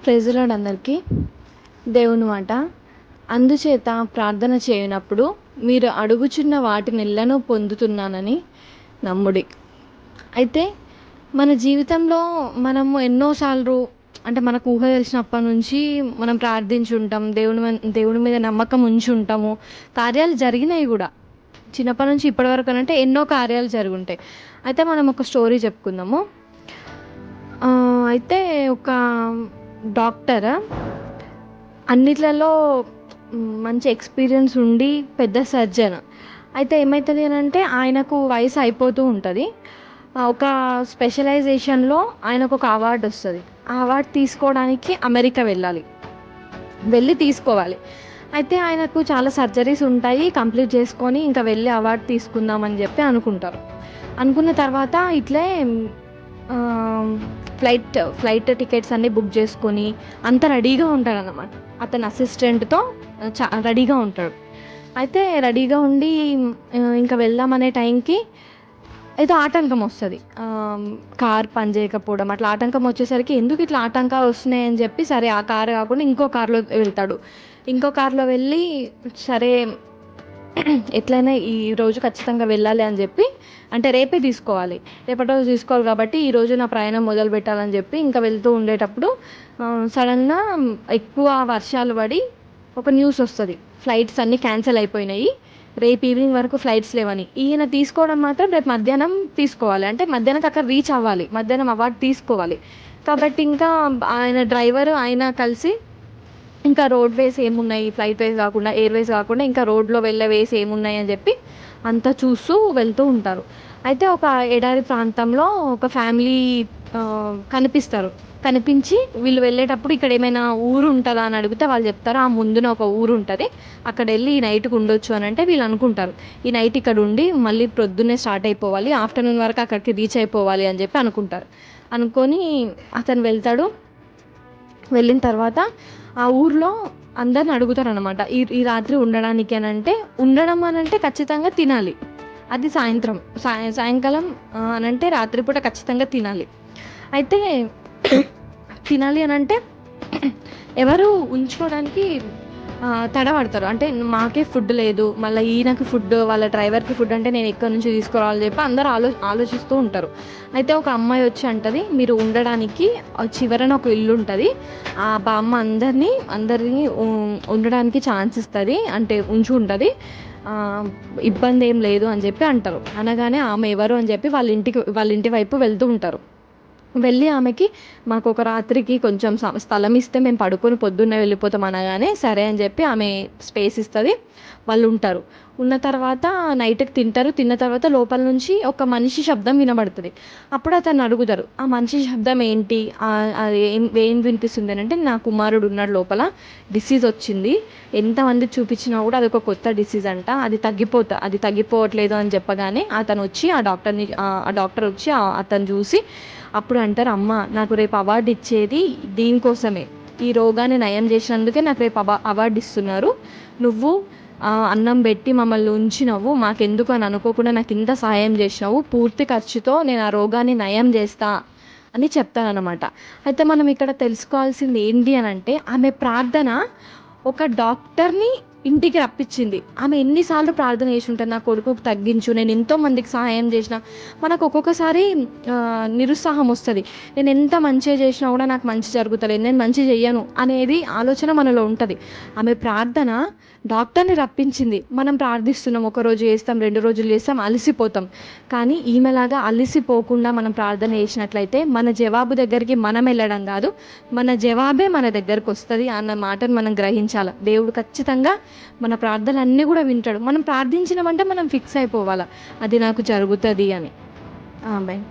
Praise lord అందరికీ. దేవుని మాట, అందుచేత ప్రార్థన చేయనప్పుడు మీరు అడుగుచున్న వాటినెల్లను పొందుతున్నానని నమ్ముడి. అయితే మన జీవితంలో మనము ఎన్నోసార్లు అంటే మనకు ఊహ తెలిసినప్పటి నుంచి మనం ప్రార్థించుంటాం. దేవుని మీద నమ్మకం ఉంచి ఉంటాము. కార్యాలు జరిగినాయి కూడా. చిన్నప్పటి నుంచి ఇప్పటి వరకు అంటే ఎన్నో కార్యాలు జరుగుంటాయి. అయితే మనం ఒక స్టోరీ చెప్పుకుందాము. అయితే ఒక డాక్టర్ అన్నిట్లలో మంచి ఎక్స్పీరియన్స్ ఉండి పెద్ద సర్జన్. అయితే ఏమవుతుంది అని అంటే ఆయనకు వయసు అయిపోతూ ఉంటుంది. ఒక స్పెషలైజేషన్లో ఆయనకు ఒక అవార్డు వస్తుంది. ఆ అవార్డు తీసుకోవడానికి అమెరికా వెళ్ళి తీసుకోవాలి. అయితే ఆయనకు చాలా సర్జరీస్ ఉంటాయి. కంప్లీట్ చేసుకొని ఇంకా వెళ్ళి అవార్డు తీసుకుందామని చెప్పి అనుకున్న తర్వాత ఇట్లే ఫ్లైట్ టికెట్స్ అన్నీ బుక్ చేసుకొని అంత రెడీగా ఉంటాడన్నమాట. అతని అసిస్టెంట్తో రెడీగా ఉంటాడు. అయితే రెడీగా ఉండి ఇంకా వెళ్దామనే టైంకి ఏదో ఆటంకం వస్తుంది. కార్ పని చేయకపోవడం అట్లా ఆటంకం వచ్చేసరికి ఎందుకు ఇట్లా ఆటంకాలు వస్తున్నాయని చెప్పి సరే ఆ కారు కాకుండా ఇంకో కారులో వెళ్తాడు. ఇంకో కారులో వెళ్ళి సరే ఎట్లయినా ఈరోజు ఖచ్చితంగా వెళ్ళాలి అని చెప్పి, అంటే రేపటి రోజు తీసుకోవాలి కాబట్టి ఈరోజు నా ప్రయాణం మొదలు పెట్టాలని చెప్పి ఇంకా వెళ్తూ ఉండేటప్పుడు సడన్గా ఎక్కువ వర్షాలు పడి ఒక న్యూస్ వస్తుంది. ఫ్లైట్స్ అన్నీ క్యాన్సిల్ అయిపోయినాయి, రేపు ఈవినింగ్ వరకు ఫ్లైట్స్ లేవని. ఈయన తీసుకోవడం మాత్రం రేపు మధ్యాహ్నం తీసుకోవాలి, అంటే మధ్యాహ్నం అక్కడ రీచ్ అవ్వాలి, మధ్యాహ్నం అవార్డు తీసుకోవాలి. కాబట్టి ఇంకా ఆయన డ్రైవర్ ఆయన కలిసి ఇంకా రోడ్వేస్ ఏమున్నాయి, ఫ్లైట్ వేస్ కాకుండా ఎయిర్వేస్ కాకుండా ఇంకా రోడ్లో వెళ్ళే వేస్ ఏమున్నాయి అని చెప్పి అంతా చూస్తూ వెళ్తూ ఉంటారు. అయితే ఒక ఎడారి ప్రాంతంలో ఒక ఫ్యామిలీ కనిపించి వీళ్ళు వెళ్ళేటప్పుడు ఇక్కడ ఏమైనా ఊరు ఉంటుందా అని అడిగితే వాళ్ళు చెప్తారు, ఆ ముందున ఒక ఊరు ఉంటుంది, అక్కడ వెళ్ళి ఈ నైట్కి ఉండొచ్చు అని. అంటే వీళ్ళు అనుకుంటారు ఈ నైట్ ఇక్కడ ఉండి మళ్ళీ ప్రొద్దున్నే స్టార్ట్ అయిపోవాలి, ఆఫ్టర్నూన్ వరకు అక్కడికి రీచ్ అయిపోవాలి అని చెప్పి అనుకొని అతను వెళ్తాడు. వెళ్ళిన తర్వాత ఆ ఊర్లో అందరిని అడుగుతారు అనమాట, ఈ రాత్రి ఉండడానికి అని అంటే ఖచ్చితంగా తినాలి. అది సాయంకాలం అని అంటే రాత్రిపూట ఖచ్చితంగా తినాలి. అయితే తినాలి అని అంటే ఎవరు ఉంచుకోవడానికి తడబడతారు. అంటే మాకే ఫుడ్ లేదు, మళ్ళీ ఈయనకి ఫుడ్, వాళ్ళ డ్రైవర్కి ఫుడ్ అంటే నేను ఎక్కడి నుంచి తీసుకురావాలని చెప్పి అందరూ ఆలోచిస్తూ ఉంటారు. అయితే ఒక అమ్మాయి వచ్చి అంటది, మీరు ఉండడానికి చివరన ఒక ఇల్లు ఉంటుంది, ఆ బామ్మ అందరినీ ఉండడానికి ఛాన్స్ ఇస్తుంది, అంటే ఉంటుంది, ఇబ్బంది ఏం లేదు అని చెప్పి అంటారు. అనగానే ఆమె ఎవరు అని చెప్పి వాళ్ళ ఇంటి వైపు వెళ్తూ ఉంటారు. వెళ్ళి ఆమెకి మాకు ఒక రాత్రికి కొంచెం స్థలం ఇస్తే మేము పడుకొని పొద్దున్నే వెళ్ళిపోతాం అనగానే సరే అని చెప్పి ఆమె స్పేస్ ఇస్తుంది. వాళ్ళు ఉంటారు. ఉన్న తర్వాత నైట్కి తింటారు. తిన్న తర్వాత లోపల నుంచి ఒక మనిషి శబ్దం వినబడుతుంది. అప్పుడు అతను అడుగుతారు, ఆ మనిషి శబ్దం ఏంటి, అది ఏం వినిపిస్తుంది అని అంటే, నా కుమారుడు ఉన్నాడు లోపల, డిసీజ్ వచ్చింది, ఎంతమంది చూపించినా కూడా అది ఒక కొత్త డిసీజ్ అంట, అది తగ్గిపోవట్లేదు అని చెప్పగానే అతను వచ్చి ఆ డాక్టర్ వచ్చి అతను చూసి అప్పుడు అంటారు, అమ్మ నాకు రేపు అవార్డు ఇచ్చేది దీనికోసమే, ఈ రోగాన్ని నయం చేసినందుకే నాకు రేపు అవార్డు ఇస్తున్నారు, నువ్వు అన్నం పెట్టి మమ్మల్ని ఉంచినవు, మాకెందుకు అని అనుకోకుండా నాకు ఇంత సహాయం చేసినావు, పూర్తి ఖర్చుతో నేను ఆ రోగాన్ని నయం చేస్తా అని చెప్తానన్నమాట. అయితే మనం ఇక్కడ తెలుసుకోవాల్సింది ఏంటి అని అంటే, ఆమె ప్రార్థన ఒక డాక్టర్ని ఇంటికి రప్పించింది. ఆమె ఎన్నిసార్లు ప్రార్థన చేసి ఉంటుంది, నా కొడుకుకు తగ్గించు, నేను ఎంతో మందికి సహాయం చేసిన. మనకు ఒక్కొక్కసారి నిరుత్సాహం వస్తుంది, నేను ఎంత మంచిగా చేసినా కూడా నాకు మంచి జరుగుతలేదు, నేను మంచి చెయ్యను అనేది ఆలోచన మనలో ఉంటుంది. ఆమె ప్రార్థన డాక్టర్ని రప్పించింది. మనం ప్రార్థిస్తున్నాం, ఒకరోజు చేస్తాం, 2 రోజులు చేస్తాం, అలసిపోతాం. కానీ ఈమెలాగా అలసిపోకుండా మనం ప్రార్థన చేసినట్లయితే మన జవాబు దగ్గరికి మనం వెళ్ళడం కాదు, మన జవాబే మన దగ్గరకు వస్తుంది అన్న మాటను మనం గ్రహించాలి. దేవుడు ఖచ్చితంగా మన ప్రార్థనలన్నీ కూడా వింటాడు. మనం ప్రార్థించినామంటే మనం ఫిక్స్ అయిపోవాలి, అది నాకు జరుగుతుంది అని. ఆమేన్.